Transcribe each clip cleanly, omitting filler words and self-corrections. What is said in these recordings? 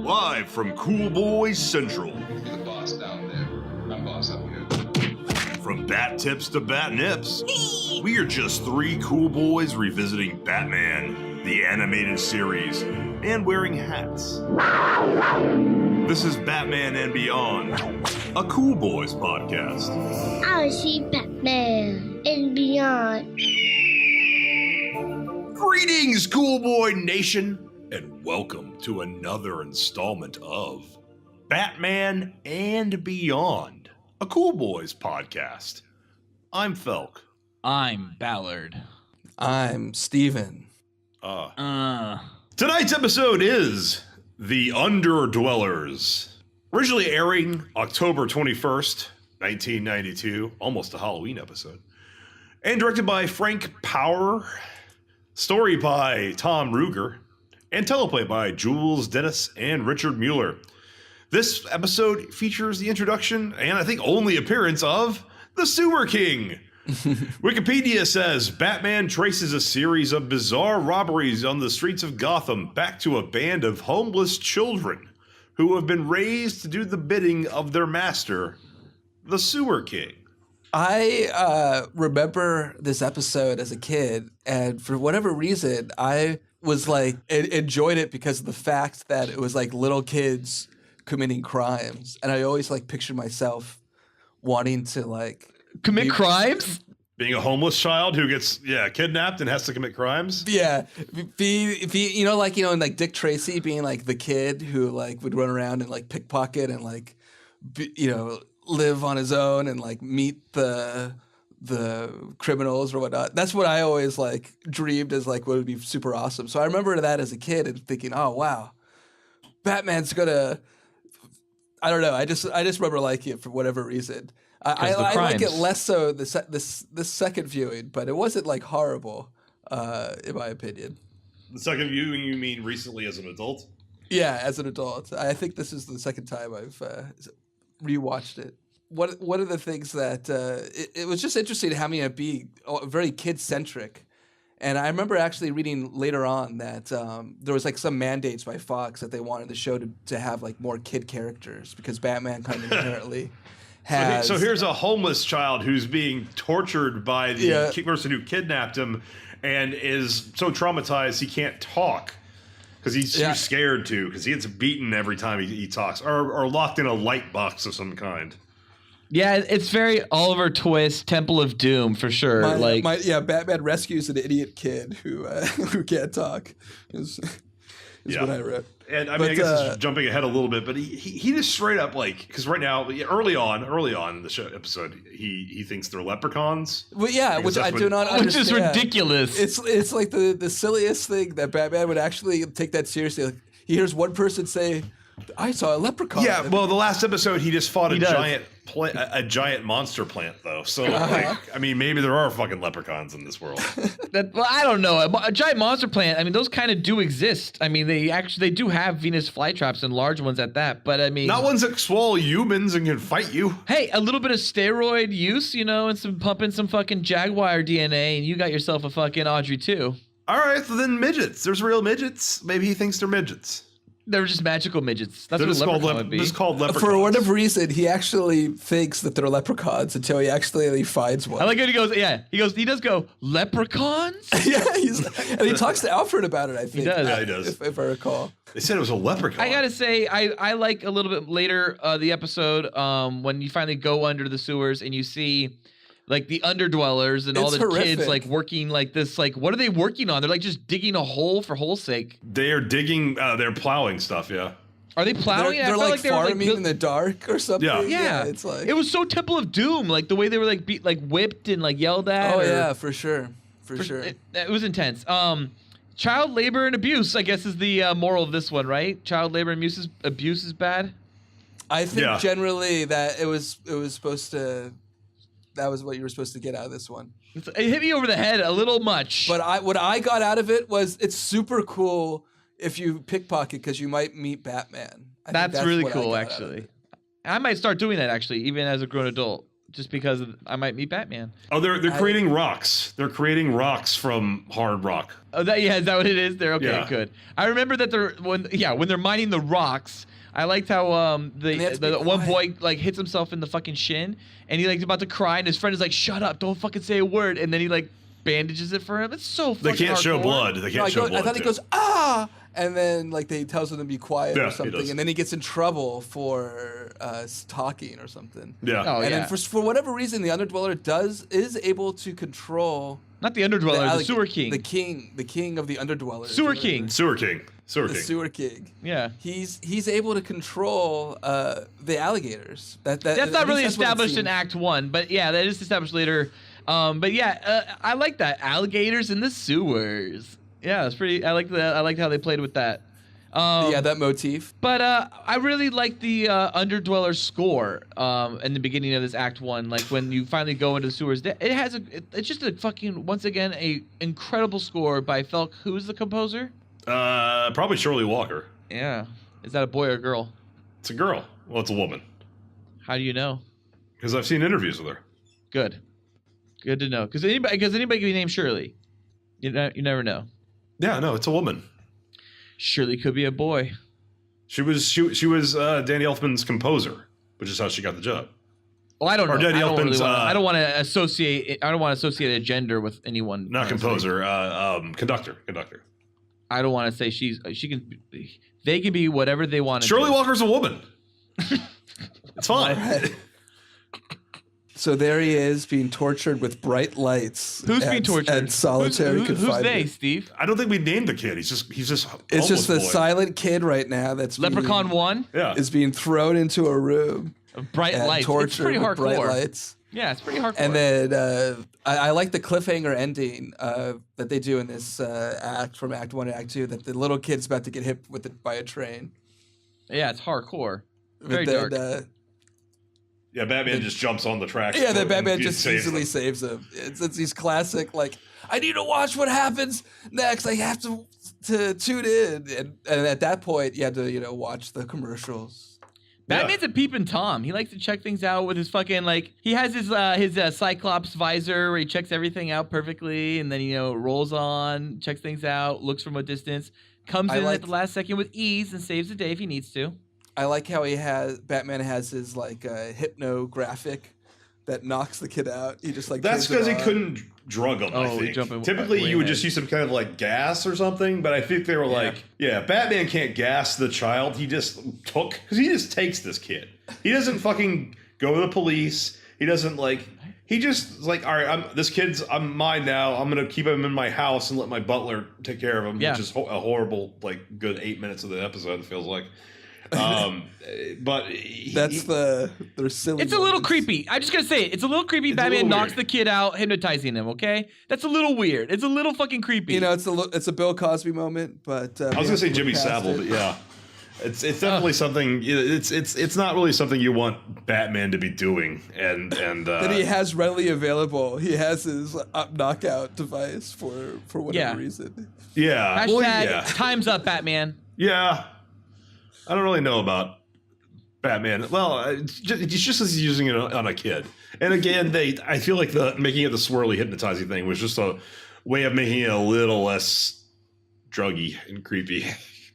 Live from Cool Boys Central. You're the boss down there. I'm boss up here. From bat tips to bat nips, we are just three cool boys revisiting Batman, the animated series, and wearing hats. This is Batman and Beyond, a Cool Boys podcast. I see Batman and Beyond. Greetings, Cool Boy Nation, and welcome to another installment of Batman and Beyond, a Cool Boys podcast. I'm Felk. I'm Ballard. I'm Steven. Tonight's episode is The Underdwellers. Originally airing October 21st, 1992, almost a Halloween episode. And directed by Frank Power. Story by Tom Ruger. And teleplay by Jules Dennis and Richard Mueller. This episode features the introduction, and I think only appearance, of the Sewer King. Wikipedia says Batman traces a series of bizarre robberies on the streets of Gotham back to a band of homeless children who have been raised to do the bidding of their master, the Sewer King. I remember this episode as a kid, and for whatever reason, I was like, enjoyed it because of the fact that it was like little kids committing crimes. And I always like pictured myself wanting to like Commit crimes? Being a homeless child who gets, kidnapped and has to commit crimes? Yeah, be in like Dick Tracy being like the kid who like would run around and like pickpocket and like, live on his own and like meet the criminals or whatnot. That's what I always like dreamed as like what would be super awesome. So I remember that as a kid and thinking, oh wow, Batman's gonna. I don't know. I just remember liking it for whatever reason. I like it less so this second viewing, but it wasn't like horrible, in my opinion. The second viewing, you mean recently as an adult? Yeah, as an adult. I think this is the second time I've rewatched it. One of the things that it was just interesting having it be very kid-centric. And I remember actually reading later on that there was like some mandates by Fox that they wanted the show to have like more kid characters because Batman kind of inherently has. So here's a homeless child who's being tortured by the person who kidnapped him and is so traumatized he can't talk because he's too scared to, because he gets beaten every time he talks or locked in a light box of some kind. Yeah, it's very Oliver Twist, Temple of Doom for sure. Batman rescues an idiot kid who can't talk. Is what I wrote. And I mean, I guess it's jumping ahead a little bit, but he just straight up like, because right now, early on in the show episode, he thinks they're leprechauns. Well, yeah, which I do not understand. Which is ridiculous. It's like the silliest thing that Batman would actually take that seriously. Like, he hears one person say, I saw a leprechaun. Yeah, well, the last episode he just fought a giant monster plant, though. So, I mean, maybe there are fucking leprechauns in this world. I don't know. A giant monster plant. I mean, those kind of do exist. I mean, they do have Venus flytraps and large ones at that. But I mean, not ones that swallow humans and can fight you. Hey, a little bit of steroid use, and pumping some fucking jaguar DNA, and you got yourself a fucking Audrey too. All right, so then midgets. There's real midgets. Maybe he thinks they're midgets. They're just magical midgets. That's what a leprechaun would be. This is called leprechauns. For whatever reason, he actually thinks that they're leprechauns until he actually finds one. I like it. He does go, leprechauns? Yeah, and he talks to Alfred about it, I think. He does. Yeah, he does. If I recall. They said it was a leprechaun. I gotta say, I like a little bit later the episode when you finally go under the sewers and you see like the Underdwellers and all the kids like working like this. Like, what are they working on? They're like just digging a hole for hole's sake. They are digging. They're plowing stuff. Yeah. Are they plowing? They're like farming in the dark or something. Yeah. It's like it was so Temple of Doom, like the way they were like whipped and like yelled at. Oh yeah, for sure. It was intense. Child labor and abuse, I guess, is the moral of this one, right? Child labor and abuse is bad. I think generally that it was supposed to. That was what you were supposed to get out of this one. It hit me over the head a little much. But what I got out of it was it's super cool if you pickpocket because you might meet Batman. That's really cool, actually. I might start doing that, actually, even as a grown adult. just because I might meet Batman. Oh, they're creating rocks. They're creating rocks from hard rock. Oh, is that what it is? They're okay, Yeah. good. I remember that when they're mining the rocks. I liked how the one boy like hits himself in the fucking shin, and he like about to cry, and his friend is like, "Shut up! Don't fucking say a word." And then he like bandages it for him. It's so fucking They can't show hardcore. blood. They can't show blood. I thought he goes and then like they tells him to be quiet Yeah, or he something, does. and then he gets in trouble for talking or something. Yeah. Oh, And yeah. then for whatever reason, the Underdweller is able to control Not the Underdwellers, the Sewer King. the king of the Underdwellers. Sewer or whatever. King. Sewer King. The Sewer King. Yeah. He's able to control the alligators. That's at not least really that's what it established in seems. Act 1, but yeah, that is established later. But yeah, I like that. Alligators in the sewers. Yeah, it's pretty. I liked how they played with that. That motif. But I really like the Underdweller score in the beginning of this Act 1. Like when you finally go into the sewers, it's just a fucking, once again, a incredible score by Felk. Who's the composer? Probably Shirley Walker. Yeah. Is that a boy or a girl? It's a girl. Well, it's a woman. How do you know? Because I've seen interviews with her. Good to know. Because anybody can be named Shirley. You never know. Yeah, no, it's a woman. Shirley could be a boy. She was Danny Elfman's composer, which is how she got the job. Well, I don't know. Or Danny Elfman's, I don't want to associate a gender with anyone. Not composer, conductor. I don't want to say they can be whatever they want. Shirley Walker's a woman. It's fine. So there he is being tortured with bright lights. Who's being tortured? And solitary confinement. Who's they, Steve? I don't think we named the kid. He's just. It's just the homeless boy. silent kid right now that's Leprechaun 1? Yeah. is being thrown into a room. Bright and lights. tortured It's pretty with bright hardcore. lights. Yeah, it's pretty hardcore. And then I like the cliffhanger ending that they do in this act from Act 1 to Act 2, that the little kid's about to get hit by a train. yeah, it's hardcore. But Very then, dark. Yeah, Batman just jumps on the tracks. Yeah, then and Batman just saves easily him. saves him. It's these classic, like, I need to watch what happens next. I have to tune in. And at that point, you had to, watch the commercials. Batman's a peeping Tom. He likes to check things out with his fucking, like, he has his Cyclops visor where he checks everything out perfectly, and then, rolls on, checks things out, looks from a distance, comes in at the last second with ease and saves the day if he needs to. I like how Batman has his, like, hypnographic that knocks the kid out. He just, like, That's turns because it he on. couldn't drug him, I Oh, think. jumping Typically, way you would ahead. just use some kind of, like, gas or something, but I think they were like, yeah, Batman can't gas the child. He just because he just takes this kid. He doesn't fucking go to the police. He doesn't, like... He just is like, all right, I'm mine now. I'm going to keep him in my house and let my butler take care of him, Yeah. which is a horrible, like, good 8 minutes of the episode, it feels like. But they're silly. It's a little moments. creepy. I'm just gonna say it. It's a little creepy. It's a Batman little knocks weird. the kid out, hypnotizing him. Okay, that's a little weird. It's a little fucking creepy. It's a Bill Cosby moment, but I was gonna say Jimmy Savile, but yeah, it's definitely something. It's not really something you want Batman to be doing, and that he has readily available. He has his up knockout device for whatever reason. yeah, Hashtag time's up, Batman. Yeah, I don't really know about Batman. Well, it's just as he's using it on a kid, and again, I feel like making it the swirly hypnotizing thing was just a way of making it a little less druggy and creepy.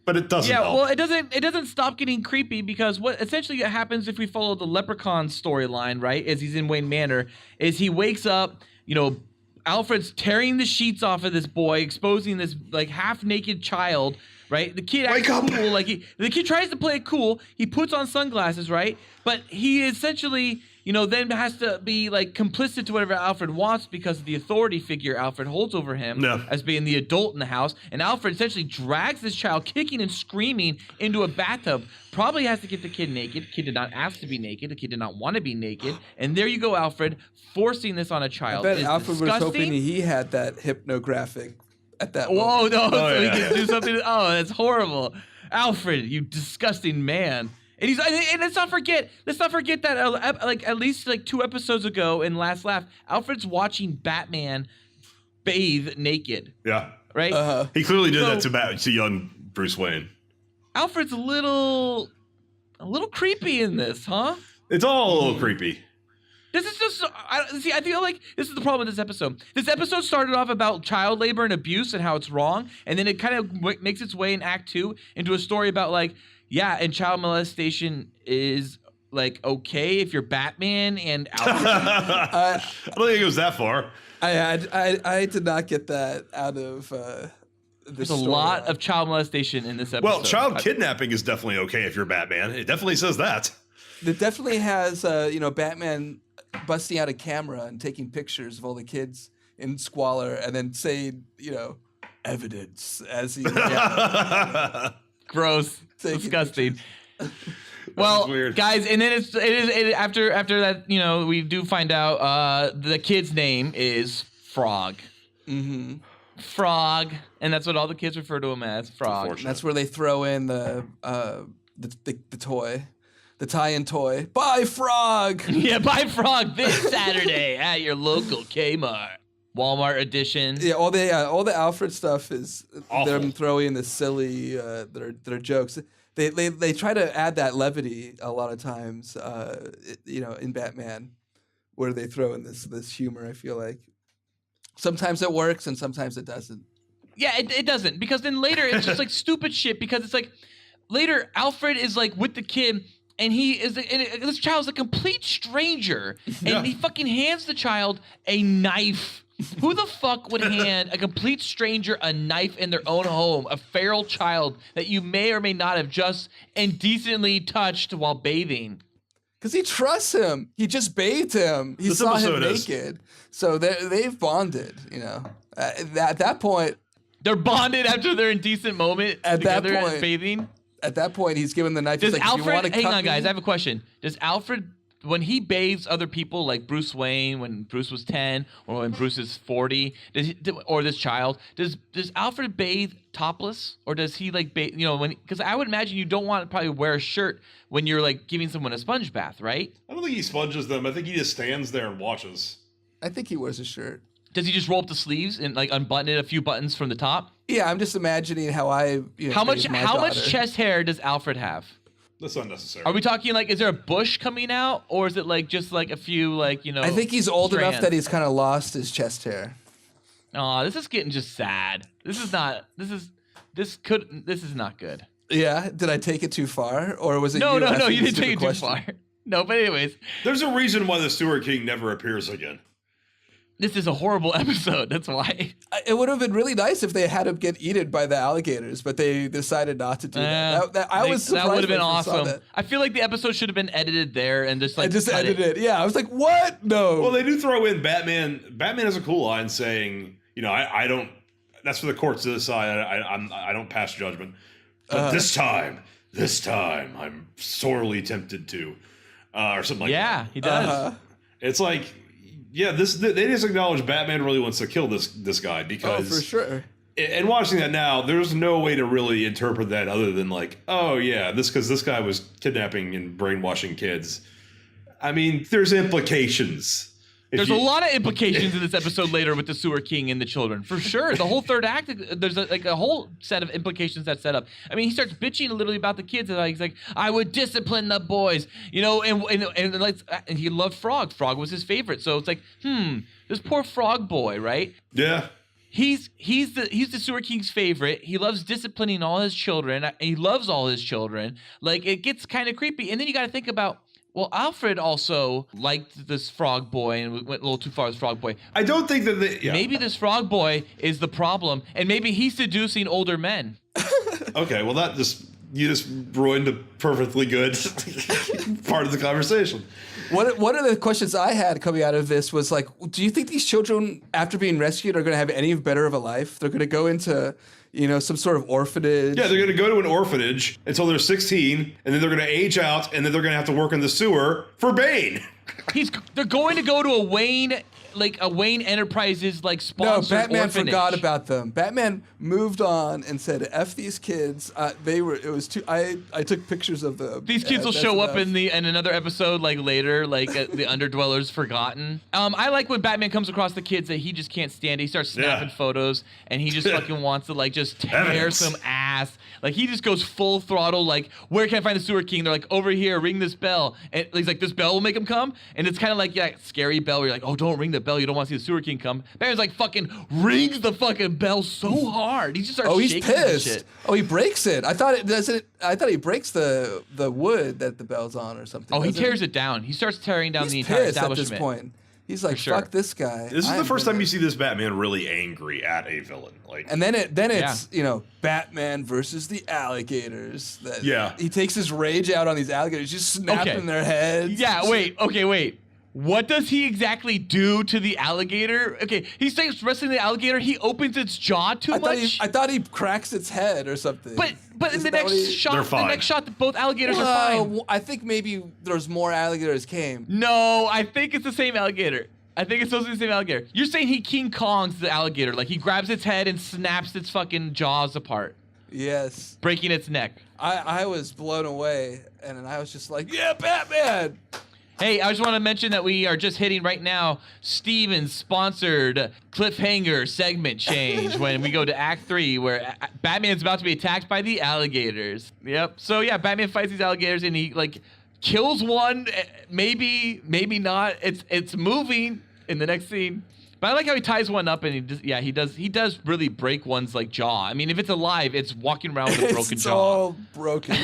But it doesn't help. Well, it doesn't stop getting creepy because what essentially happens if we follow the Leprechaun storyline, right, as he's in Wayne Manor, is he wakes up, Alfred's tearing the sheets off of this boy, exposing this like half-naked child, right? The kid acts cool, like the kid tries to play it cool. He puts on sunglasses, right? But he essentially, then has to be like complicit to whatever Alfred wants because of the authority figure Alfred holds over him as being the adult in the house. And Alfred essentially drags this child kicking and screaming into a bathtub. Probably has to get the kid naked. The kid did not ask to be naked. The kid did not want to be naked. And there you go, Alfred, forcing this on a child. I bet Alfred was disgusting. hoping he had that hypnographic at that moment. Whoa, no, so yeah. he can do something. Oh, that's horrible. Alfred, you disgusting man. And let's not forget that at least 2 episodes ago in Last Laugh, Alfred's watching Batman bathe naked. Yeah, Right? he clearly did that to young Bruce Wayne. Alfred's a little creepy in this, huh? It's all a little creepy. This is just, I feel like this is the problem with this episode. This episode started off about child labor and abuse and how it's wrong, and then it kind of makes its way in Act 2 into a story about like, yeah, and child molestation is like okay if you're Batman and Alfred. I don't think it goes that far. I did not get that out of There's a lot of child molestation in this episode. Well, child kidnapping is definitely okay if you're Batman. It definitely says that. It definitely has, Batman busting out a camera and taking pictures of all the kids in squalor and then saying, evidence as he... Gross. Disgusting. Well, weird. Guys, and then it is after that, we do find out the kid's name is Frog. Mm-hmm. Frog, and that's what all the kids refer to him as, Frog. That's where they throw in the toy. The tie-in toy. Buy Frog! Yeah, buy Frog this Saturday at your local Kmart. Walmart edition. Yeah, all the Alfred stuff is awful. Them throwing in the silly their jokes. They try to add that levity a lot of times, in Batman, where they throw in this humor. I feel like sometimes it works and sometimes it doesn't. Yeah, it doesn't, because then later it's just like stupid shit, because it's like later Alfred is like with the kid. And this child's a complete stranger, and he fucking hands the child a knife. Who the fuck would hand a complete stranger a knife in their own home, a feral child that you may or may not have just indecently touched while bathing? Because he trusts him. He just bathed him. He saw him naked. So they've bonded, At that point... They're bonded after their indecent moment together at bathing? At that point, he's given the knife. Does he's like, Alfred, hang on, guys, I have a question. Does Alfred, when he bathes other people, like Bruce Wayne, when Bruce was 10, or when Bruce is 40, or this child, does Alfred bathe topless? Or does he like bathe, because I would imagine you don't want to probably wear a shirt when you're like giving someone a sponge bath, right? I don't think he sponges them. I think he just stands there and watches. I think he wears a shirt. Does he just roll up the sleeves and like unbutton it a few buttons from the top? Yeah, I'm just imagining how I. How much chest hair does Alfred have? That's unnecessary. Are we talking like, is there a bush coming out, or is it like just like a few like I think he's old strands? enough that he's kind of lost his chest hair. Oh, this is getting just sad. This is not good. Yeah, did I take it too far, or was it? No, you didn't take it too far. No, but anyways, there's a reason why the Sewer King never appears again. This is a horrible episode. That's why. It would have been really nice if they had him get eaten by the alligators, but they decided not to do that. I was surprised. That would have been when I saw awesome. that. I feel like the episode should have been edited there and just like edited it. Yeah, I was like, what? No. Well, they do throw in Batman. Batman has a cool line saying, I don't. That's for the courts to decide. I don't pass judgment. But this time, I'm sorely tempted to, or something like that. Yeah, he does. It's like. Yeah, they just acknowledge Batman really wants to kill this guy because... Oh, for sure. And watching that now, there's no way to really interpret that other than like, oh yeah, because this guy was kidnapping and brainwashing kids. I mean, there's implications. There's a lot of implications in this episode later with the Sewer King and the children, for sure. The whole third act, there's a whole set of implications that's set up. I mean, he starts bitching literally about the kids. And he's like, I would discipline the boys, and he loved Frog. Frog was his favorite. So it's like, this poor Frog boy, right? Yeah. He's the Sewer King's favorite. He loves disciplining all his children. And he loves all his children. Like, it gets kind of creepy. And then you got to think about, well, Alfred also liked this Frog boy and went a little too far with Frog boy. I don't think that maybe this Frog boy is the problem, and maybe he's seducing older men. Okay, well you just ruined a perfectly good part of the conversation. One of the questions I had coming out of this was like, do you think these children, after being rescued, are going to have any better of a life? They're going to go into, some sort of orphanage. Yeah, they're going to go to an orphanage until they're 16, and then they're going to age out, and then they're going to have to work in the sewer for Bane. They're going to go to a Wayne Enterprises like sponsored Batman orphanage. forgot about them. Batman moved on and said, "F these kids." I took pictures of them. These kids will show up in another episode like later, like the Underdwellers Forgotten. I like when Batman comes across the kids that he just can't stand. He starts snapping photos, and he just fucking wants to like just tear some ass ass. Like he just goes full throttle. Like, where can I find the sewer king? They're like, over here, ring this bell. And he's like, this bell will make him come. And it's kind of like, yeah, scary bell where you're like, oh, don't ring the bell. You don't want to see the sewer king come. Batman's like fucking rings the fucking bell so hard. He just starts shaking pissed. Shit. Oh, he breaks it. I thought he breaks the wood that the bell's on or something. Oh, he tears it down. He starts tearing down the entire establishment. At this point. He's like, sure. fuck this guy. This is the first time you see this Batman really angry at a villain. Like, and then it's Batman versus the alligators. He takes his rage out on these alligators, just snapping their heads. Yeah, wait. What does he exactly do to the alligator? Okay, he starts wrestling the alligator. He opens its jaw too much. I thought he cracks its head or something. But in the next shot, both alligators are fine. I think maybe there's more alligators came. No, I think it's the same alligator. I think it's supposed to be the same alligator. You're saying he King Kongs the alligator. Like he grabs its head and snaps its fucking jaws apart. Yes. Breaking its neck. I was blown away, and I was just like, yeah, Batman! Hey, I just want to mention that we are just hitting right now Steven's sponsored cliffhanger segment change when we go to Act 3 where Batman's about to be attacked by the alligators. Yep. So yeah, Batman fights these alligators and he like kills one, maybe not. It's moving in the next scene. But I like how he ties one up and he does really break one's like jaw. I mean, if it's alive, it's walking around with a broken jaw. It's all broken.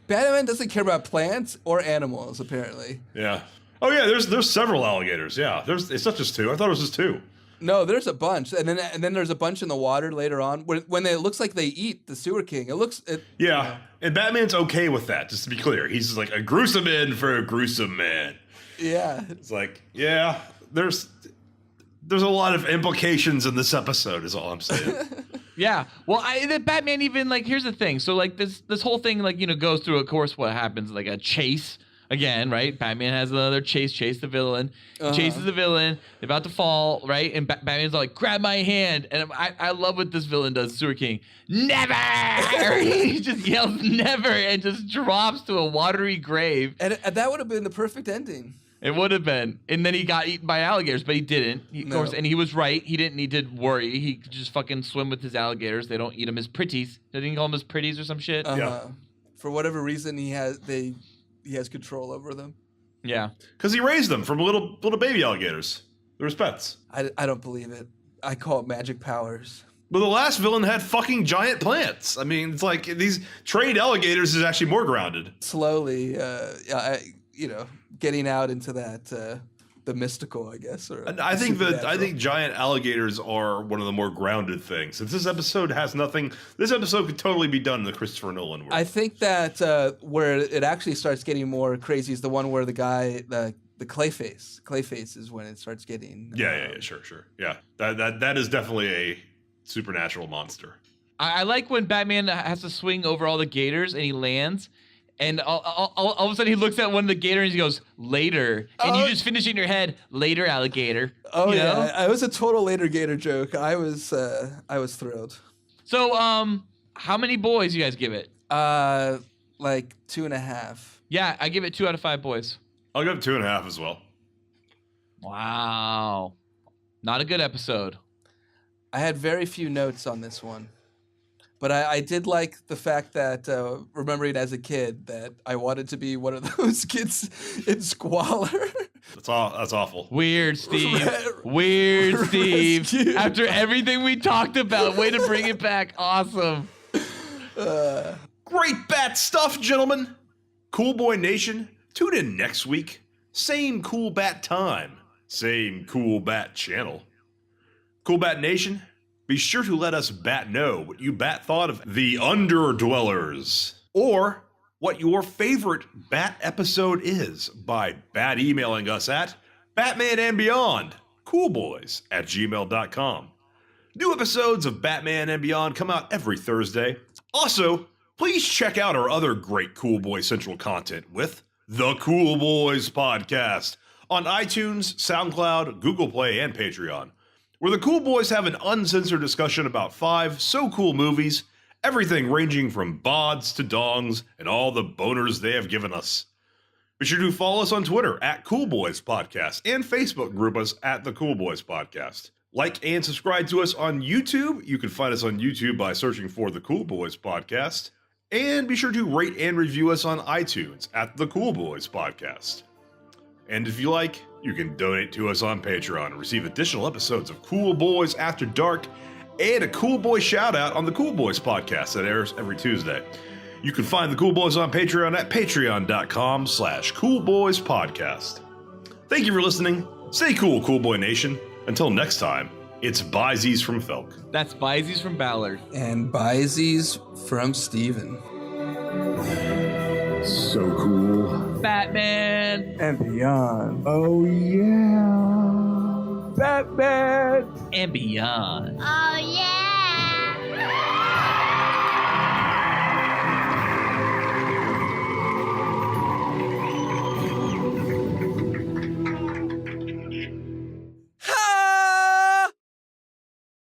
Batman doesn't care about plants or animals, apparently. Yeah. Oh yeah, there's several alligators. Yeah. It's not just two. I thought it was just two. No, there's a bunch, and then there's a bunch in the water later on when it looks like they eat the sewer king. Yeah, and Batman's okay with that. Just to be clear, he's just like a gruesome end for a gruesome man. Yeah, it's like there's a lot of implications in this episode. Is all I'm saying. Yeah, well, the Batman even like here's the thing. So like this whole thing like goes through. Of course, what happens like a chase. Again, right? Batman has another chase the villain. Chases the villain. They're about to fall, right? And Batman's like, grab my hand. And I love what this villain does, Sewer King. Never! He just yells never and just drops to a watery grave. And that would have been the perfect ending. It would have been. And then he got eaten by alligators, but he didn't. Of course, and he was right. He didn't need to worry. He could just fucking swim with his alligators. They don't eat him as pretties. Didn't he call them as pretties or some shit? Yeah. For whatever reason, he has control over them. Yeah. Because he raised them from little baby alligators. There was pets. I don't believe it. I call it magic powers. But the last villain had fucking giant plants. I mean, it's like these trained alligators is actually more grounded. Slowly, getting out into that the mystical, I guess. I think giant alligators are one of the more grounded things. Since this episode has nothing, this episode could totally be done in the Christopher Nolan world. I think that where it actually starts getting more crazy is the one where the guy, the Clayface. Clayface is when it starts getting. Sure. Yeah, that is definitely a supernatural monster. I like when Batman has to swing over all the gators and he lands. And all of a sudden he looks at one of the gators and he goes, later. And you just finish in your head, later, alligator. Oh, yeah. It was a total later gator joke. I was thrilled. So, how many boys you guys give it? Like 2.5. Yeah, I give it 2 out of 5 boys. I'll give it 2.5 as well. Wow. Not a good episode. I had very few notes on this one. But I did like the fact that, remembering as a kid, that I wanted to be one of those kids in squalor. That's awful. Weird, Steve. Weird, Steve. Rescue. After everything we talked about, way to bring it back. Awesome. Great bat stuff, gentlemen. Cool Boy Nation, tune in next week. Same Cool Bat time. Same Cool Bat channel. Cool Bat Nation, be sure to let us bat know what you bat thought of the Underdwellers, or what your favorite bat episode is by bat emailing us at batmanandbeyondcoolboys@gmail.com. New episodes of Batman and Beyond come out every Thursday. Also, please check out our other great Cool Boy Central content with The Cool Boys Podcast on iTunes, SoundCloud, Google Play, and Patreon, where the Cool Boys have an uncensored discussion about 5 so cool movies, everything ranging from bods to dongs and all the boners they have given us. Be sure to follow us on Twitter at Cool Boys Podcast and Facebook group us at The Cool Boys Podcast. Like and subscribe to us on YouTube. You can find us on YouTube by searching for The Cool Boys Podcast. And be sure to rate and review us on iTunes at The Cool Boys Podcast. And if you like, you can donate to us on Patreon and receive additional episodes of Cool Boys After Dark and a Cool Boy shout out on The Cool Boys Podcast that airs every Tuesday. You can find The Cool Boys on Patreon at patreon.com/coolboyspodcast. Thank you for listening. Stay cool, Cool Boy Nation. Until next time, it's Byzies from Felk. That's Byzies from Ballard. And Byzies from Steven. So cool. Batman. And beyond. Oh yeah. Batman. And beyond. Oh, yeah.